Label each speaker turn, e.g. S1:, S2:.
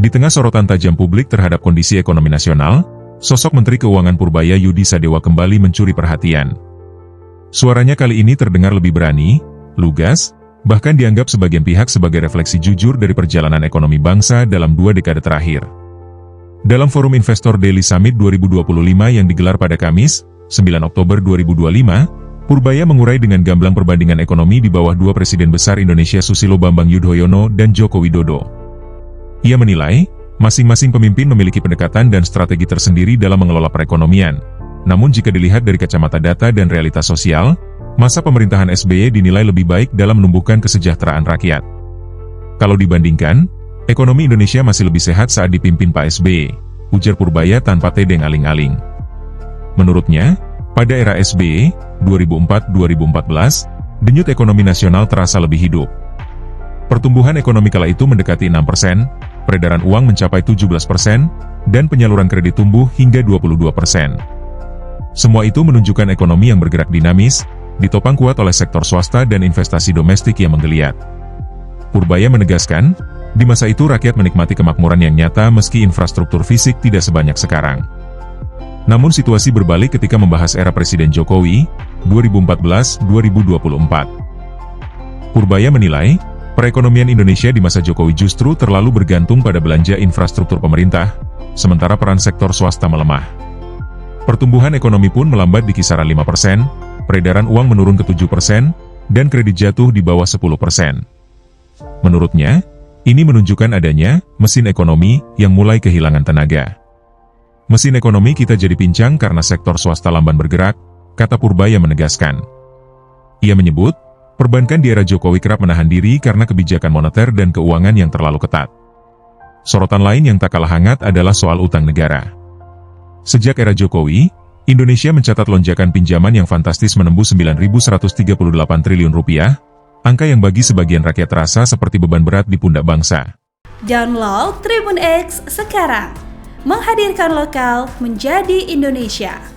S1: Di tengah sorotan tajam publik terhadap kondisi ekonomi nasional, sosok Menteri Keuangan Purbaya Yudi Sadewa kembali mencuri perhatian. Suaranya kali ini terdengar lebih berani, lugas, bahkan dianggap sebagian pihak sebagai refleksi jujur dari perjalanan ekonomi bangsa dalam 2 dekade terakhir. Dalam Forum Investor Daily Summit 2025 yang digelar pada Kamis, 9 Oktober 2025, Purbaya mengurai dengan gamblang perbandingan ekonomi di bawah 2 presiden besar Indonesia Susilo Bambang Yudhoyono dan Joko Widodo. Ia menilai, masing-masing pemimpin memiliki pendekatan dan strategi tersendiri dalam mengelola perekonomian. Namun jika dilihat dari kacamata data dan realitas sosial, masa pemerintahan SBY dinilai lebih baik dalam menumbuhkan kesejahteraan rakyat. Kalau dibandingkan, ekonomi Indonesia masih lebih sehat saat dipimpin Pak SBY, ujar Purbaya tanpa tedeng aling-aling. Menurutnya, pada era SBY, 2004-2014, denyut ekonomi nasional terasa lebih hidup. Pertumbuhan ekonomi kala itu mendekati 6%, peredaran uang mencapai 17%, dan penyaluran kredit tumbuh hingga 22%. Semua itu menunjukkan ekonomi yang bergerak dinamis, ditopang kuat oleh sektor swasta dan investasi domestik yang menggeliat. Purbaya menegaskan, di masa itu rakyat menikmati kemakmuran yang nyata meski infrastruktur fisik tidak sebanyak sekarang. Namun situasi berbalik ketika membahas era Presiden Jokowi, 2014-2024. Purbaya menilai, perekonomian Indonesia di masa Jokowi justru terlalu bergantung pada belanja infrastruktur pemerintah, sementara peran sektor swasta melemah. Pertumbuhan ekonomi pun melambat di kisaran 5%, peredaran uang menurun ke 7%, dan kredit jatuh di bawah 10%. Menurutnya, ini menunjukkan adanya mesin ekonomi yang mulai kehilangan tenaga. Mesin ekonomi kita jadi pincang karena sektor swasta lamban bergerak, kata Purbaya menegaskan. Ia menyebut, perbankan di era Jokowi kerap menahan diri karena kebijakan moneter dan keuangan yang terlalu ketat. Sorotan lain yang tak kalah hangat adalah soal utang negara. Sejak era Jokowi, Indonesia mencatat lonjakan pinjaman yang fantastis menembus 9.138 triliun rupiah, angka yang bagi sebagian rakyat terasa seperti beban berat di pundak bangsa.
S2: Download Tribun X sekarang, menghadirkan lokal menjadi Indonesia.